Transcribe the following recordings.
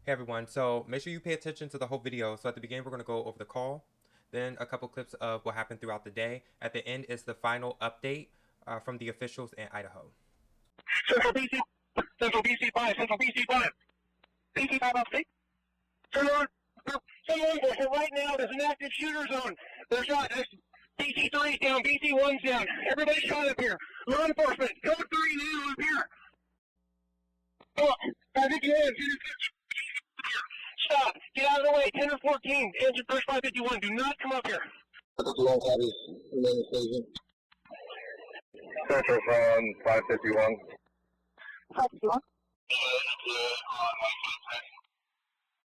Hey everyone, so make sure you pay attention to the whole video. So at the beginning, we're going to go over the call, then a couple clips of what happened throughout the day. At the end is the final update from the officials in Idaho. Central BC, Central BC 5, Central BC 5. BC 5 upstate. Someone, right now there's an active shooter zone. There's shot. BC 3's down, BC 1's down. Everybody's shot up here. Law enforcement, code 3 now up here. Oh, I think you in. Stop. Get out of the way. 10 or 14. Engine push 551. Do not come up here. 51 copies. Remain station. Central from 551. 551.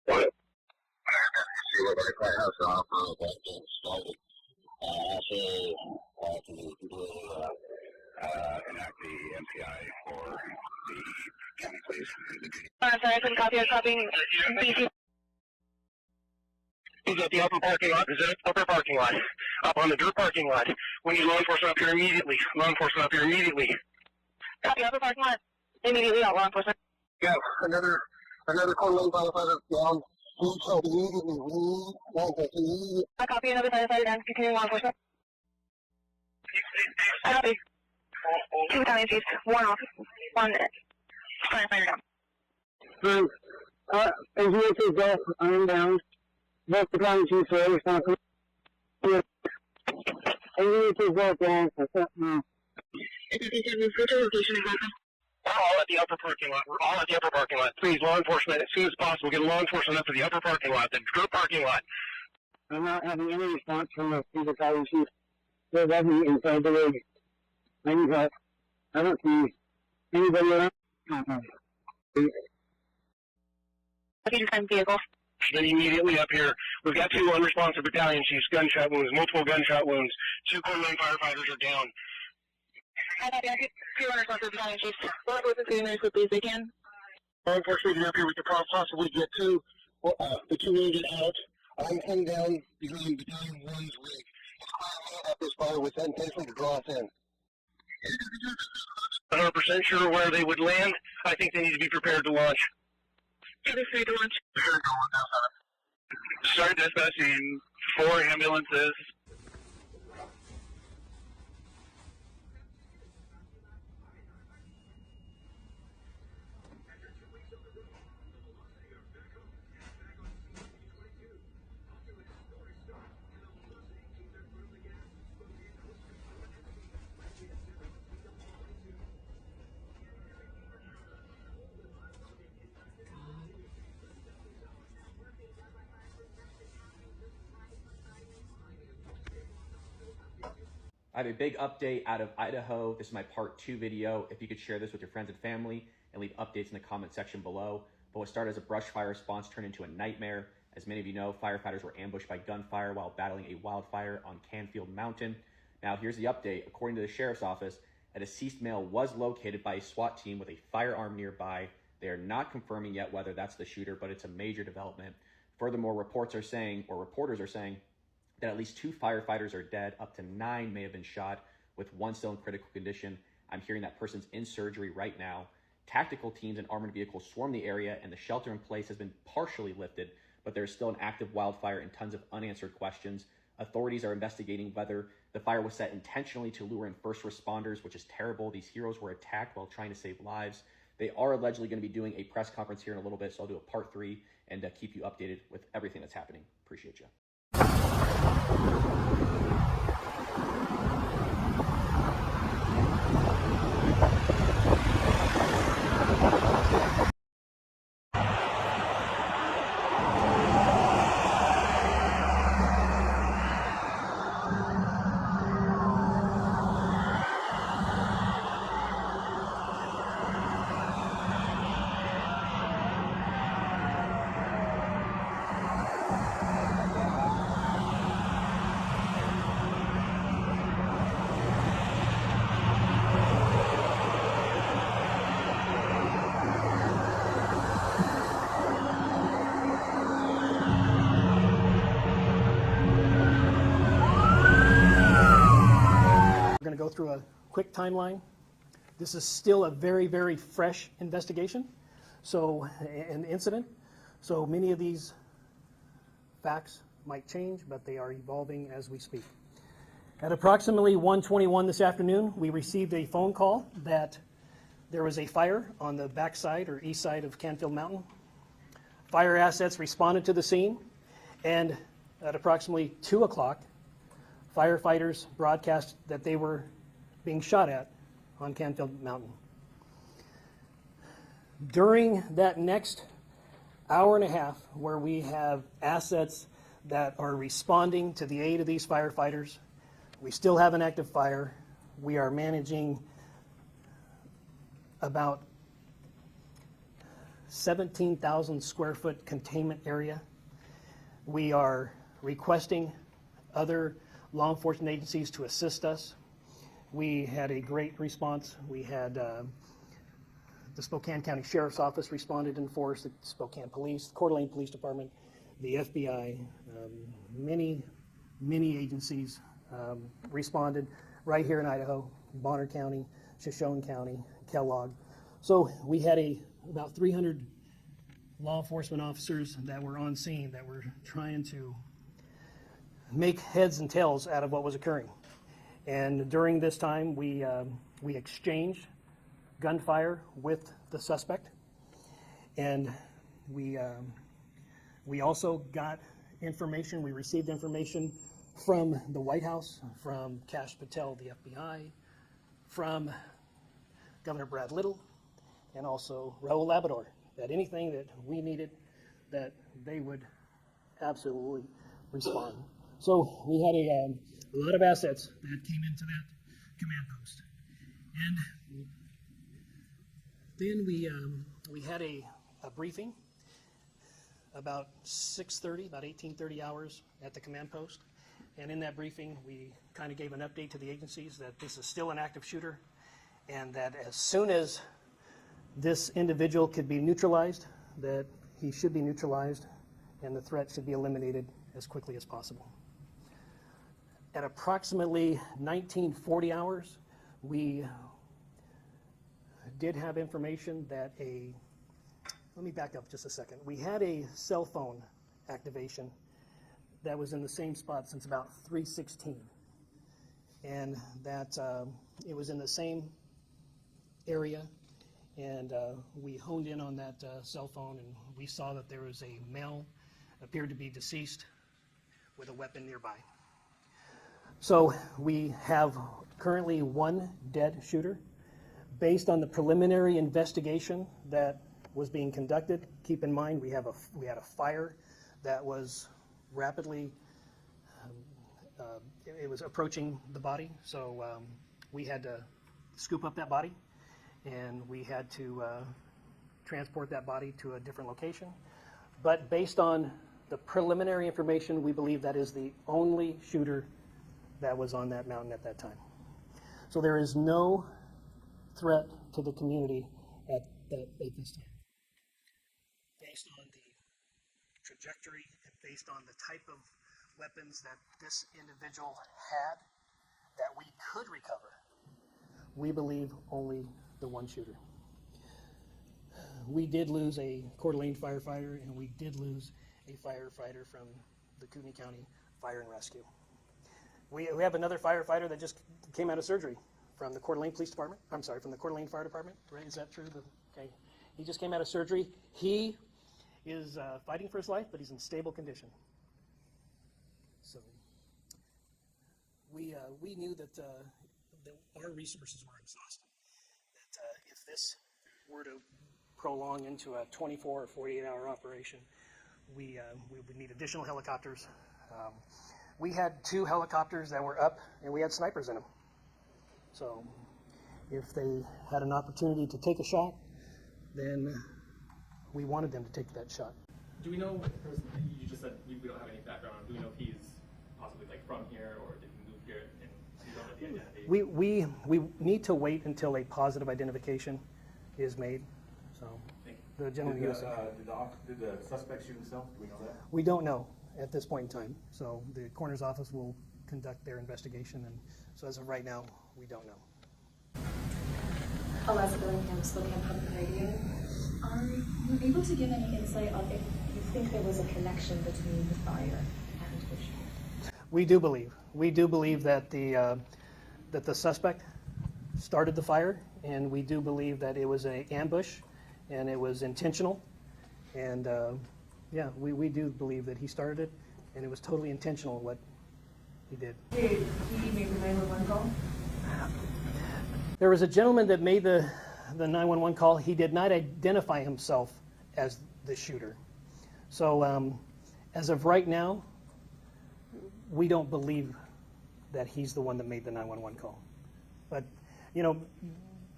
What? See what my house off that getting started. Also, to enact the MPI for the county police. Sorry, I couldn't copy. I'm copying BC. He's at the upper parking lot. He's at the upper parking lot. Up on the dirt parking lot. We need law enforcement up here immediately. Law enforcement up here immediately. Copy, upper parking lot. Immediately out, law enforcement. Yeah, another corner lane firefighter down. Please help immediately. We need law enforcement. I copy another firefighter down. Continuing law enforcement. I copy. 2 battalion chiefs. 1 off. 1 firefighter down. Engineer to death, I'm down. Both battalion chiefs are responsible. Engineer to death down. Location exactly. We're all at the upper parking lot. We're all at the upper parking lot. Please, law enforcement, as soon as possible, get law enforcement up to the upper parking lot, the dirt parking lot. I'm not having any response from the 2 battalion chiefs. They're ready inside the rig. I need help. I don't see anybody around. Okay, just find vehicles. Then immediately up here, we've got 2 unresponsive battalion chiefs, gunshot wounds, multiple gunshot wounds. 2 corner lane firefighters are down. I copy. I get 2 unresponsive battalion chiefs. Law enforcement getting there as quickly as they can. Law enforcement get up here, we could possibly get the 2 wounded out. I'm pinned down behind battalion 1's rig. It's climbing up this fire with intention to draw us in. 100% sure where they would land. I think they need to be prepared to launch. Yeah, they're free to launch. Start dispatching 4 ambulances. I have a big update out of Idaho. This is my part 2 video. If you could share this with your friends and family and leave updates in the comment section below. But what started as a brush fire response turned into a nightmare. As many of you know, firefighters were ambushed by gunfire while battling a wildfire on Canfield Mountain. Now here's the update. According to the sheriff's office, a deceased male was located by a SWAT team with a firearm nearby. They are not confirming yet whether that's the shooter, but it's a major development. Furthermore, reporters are saying that at least 2 firefighters are dead, up to 9 may have been shot, with 1 still in critical condition. I'm hearing that person's in surgery right now. Tactical teams and armored vehicles swarm the area, and the shelter in place has been partially lifted, but there's still an active wildfire and tons of unanswered questions. Authorities are investigating whether the fire was set intentionally to lure in first responders, which is terrible. These heroes were attacked while trying to save lives. They are allegedly going to be doing a press conference here in a little bit, so I'll do a part 3 and keep you updated with everything that's happening. Appreciate you. Go through a quick timeline. This is still a very, very fresh investigation, an incident. So many of these facts might change, but they are evolving as we speak. At approximately 1:21 this afternoon, we received a phone call that there was a fire on the backside or east side of Canfield Mountain. Fire assets responded to the scene, and at approximately 2 o'clock, firefighters broadcast that they were being shot at on Canfield Mountain. During that next hour and a half, where we have assets that are responding to the aid of these firefighters, we still have an active fire. We are managing about 17,000 square foot containment area. We are requesting other law enforcement agencies to assist us. We had a great response. We had the Spokane County Sheriff's Office responded in force, the Spokane Police, the Coeur d'Alene Police Department, the FBI, many agencies responded right here in Idaho, Bonner County, Shoshone County, Kellogg. So we had about 300 law enforcement officers that were on scene that were trying to make heads and tails out of what was occurring. And during this time, we exchanged gunfire with the suspect, and we also got information. We received information from the White House, from Kash Patel, the FBI, from Governor Brad Little, and also Raul Labrador, that anything that we needed, that they would absolutely respond. So we had a lot of assets that came into that command post. And then we had a briefing about 6:30, about 18:30 hours at the command post. And in that briefing, we kind of gave an update to the agencies that this is still an active shooter, and that as soon as this individual could be neutralized, that he should be neutralized and the threat should be eliminated as quickly as possible. At approximately 1940 hours, we did have information that let me back up just a second. We had a cell phone activation that was in the same spot since about 3:16, and that it was in the same area, and we honed in on that cell phone, and we saw that there was a male, appeared to be deceased, with a weapon nearby. So we have currently one dead shooter. Based on the preliminary investigation that was being conducted, keep in mind we had a fire that was rapidly it was approaching the body, so we had to scoop up that body, and we had to transport that body to a different location. But based on the preliminary information, we believe that is the only shooter that was on that mountain at that time. So there is no threat to the community at this time. Based on the trajectory and based on the type of weapons that this individual had that we could recover, we believe only the one shooter. We did lose a Coeur d'Alene firefighter, and we did lose a firefighter from the Kootenai County Fire and Rescue. We have another firefighter that just came out of surgery from the Coeur d'Alene Police Department. I'm sorry, from the Coeur d'Alene Fire Department. Right? Is that true? Okay. He just came out of surgery. He is fighting for his life, but he's in stable condition. So we knew that our resources were exhausted. That if this were to prolong into a 24 or 48-hour operation, we would need additional helicopters. We had 2 helicopters that were up, and we had snipers in them. So if they had an opportunity to take a shot, then we wanted them to take that shot. Do we know, you just said we don't have any background on, do we know if he's possibly like from here, or did he move here, and we don't know the identity? We need to wait until a positive identification is made. So the gentleman did the suspect shoot himself? Do we know that? We don't know at this point in time. So the coroner's office will conduct their investigation, and so as of right now, we don't know. Eliza Billingham, Spokane Public Radio. Are you able to give any insight on if you think there was a connection between the fire and the shooting? We do believe that the suspect started the fire, and we do believe that it was an ambush, and it was intentional. And yeah, we do believe that he started it, and it was totally intentional what he did. Did he make the 911 call? There was a gentleman that made the 911 call. He did not identify himself as the shooter. So as of right now, we don't believe that he's the one that made the 911 call. But, you know,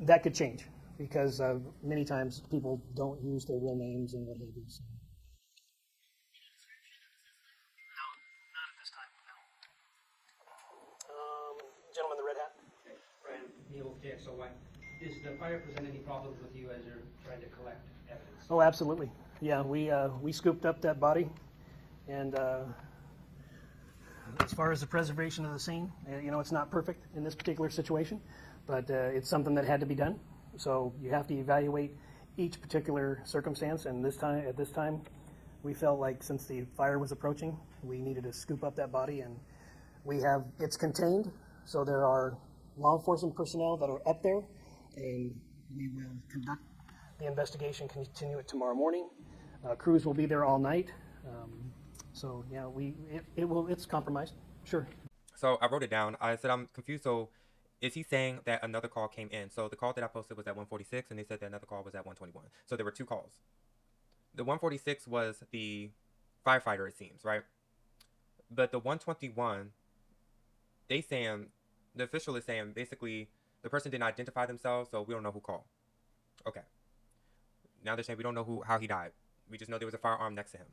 that could change because many times people don't use their real names and what have you. So. Not at this time, no. Gentleman in the red hat. Brian Neal, KXOY. Does the fire present any problems with you as you're trying to collect evidence? Oh, absolutely. Yeah, we scooped up that body, and as far as the preservation of the scene, you know, it's not perfect in this particular situation, but it's something that had to be done. So you have to evaluate each particular circumstance, and at this time, we felt like since the fire was approaching, we needed to scoop up that body, and it's contained, so there are law enforcement personnel that are up there, and we will conduct the investigation, continue it tomorrow morning. Crews will be there all night. So yeah, it's compromised, sure. So I wrote it down. I said I'm confused. So is he saying that another call came in? So the call that I posted was at 1:46, and they said that another call was at 1:21. So there were two calls. The 1:46 was the firefighter, it seems, right? But the 1:21, the official is saying basically the person didn't identify themselves, so we don't know who called. Okay. Now they're saying we don't know how he died. We just know there was a firearm next to him.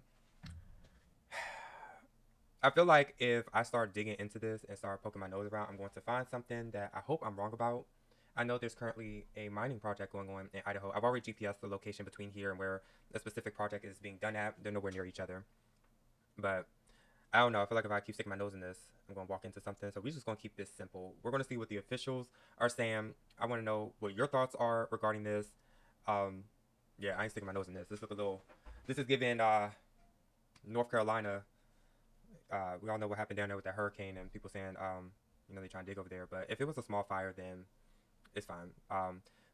I feel like if I start digging into this and start poking my nose around, I'm going to find something that I hope I'm wrong about. I know there's currently a mining project going on in Idaho. I've already GPSed the location between here and where a specific project is being done at. They're nowhere near each other. But I don't know. I feel like if I keep sticking my nose in this, I'm going to walk into something. So we're just going to keep this simple. We're going to see what the officials are saying. I want to know what your thoughts are regarding this. Yeah, I ain't sticking my nose in this. This is giving North Carolina. We all know what happened down there with that hurricane and people saying, you know, they're trying to dig over there. But if it was a small fire, then it's fine.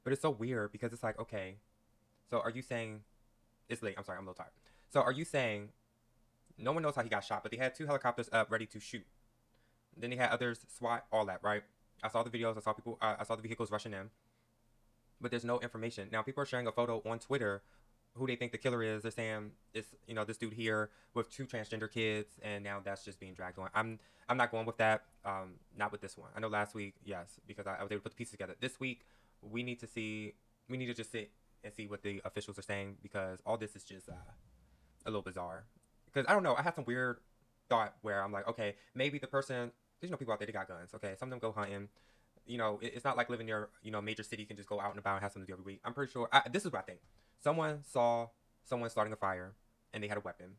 But it's so weird because it's like, okay, so are you saying it's late? I'm sorry, I'm a little tired. So are you saying no one knows how he got shot, but they had 2 helicopters up ready to shoot? Then they had others SWAT, all that, right? I saw the videos. I saw the vehicles rushing in, but there's no information. Now people are sharing a photo on Twitter who they think the killer is. They're saying it's, you know, this dude here with 2 transgender kids, and now that's just being dragged on. I'm not going with that. Not with this one. I know last week, yes, because I was able to put the pieces together. This week, we need to just sit and see what the officials are saying, because all this is just a little bizarre. Because I don't know, I had some weird thought where I'm like, okay, maybe the person, there's people out there that got guns. Okay, some of them go hunting. You know, it's not like living near, you know, a major city. You can just go out and about and have something to do every week. I'm pretty sure, this is what I think. Someone saw someone starting a fire and they had a weapon.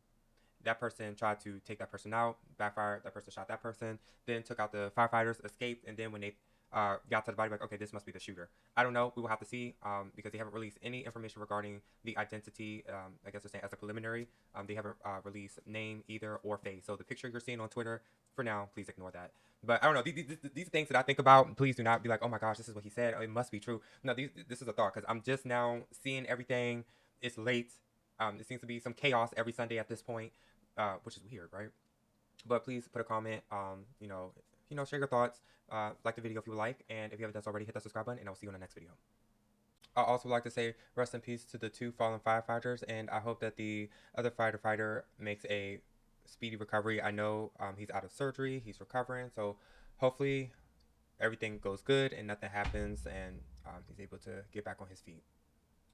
That person tried to take that person out, backfired, that person shot that person, then took out the firefighters, escaped, and then when they got to the body, like, okay, this must be the shooter. I don't know. We will have to see, because they haven't released any information regarding the identity. I guess they're saying as a preliminary. They haven't released name either or face. So the picture you're seeing on Twitter, for now, please ignore that. But I don't know. These things that I think about, please do not be like, oh my gosh, this is what he said. Oh, it must be true. No, this is a thought, because I'm just now seeing everything. It's late. It seems to be some chaos every Sunday at this point, which is weird, right? But please put a comment. You know, share your thoughts. Like the video if you would like, and if you haven't done so already, hit that subscribe button, and I'll see you in the next video. I also would like to say rest in peace to the 2 fallen firefighters, and I hope that the other firefighter makes a speedy recovery. I know he's out of surgery, he's recovering, so hopefully everything goes good and nothing happens, and he's able to get back on his feet.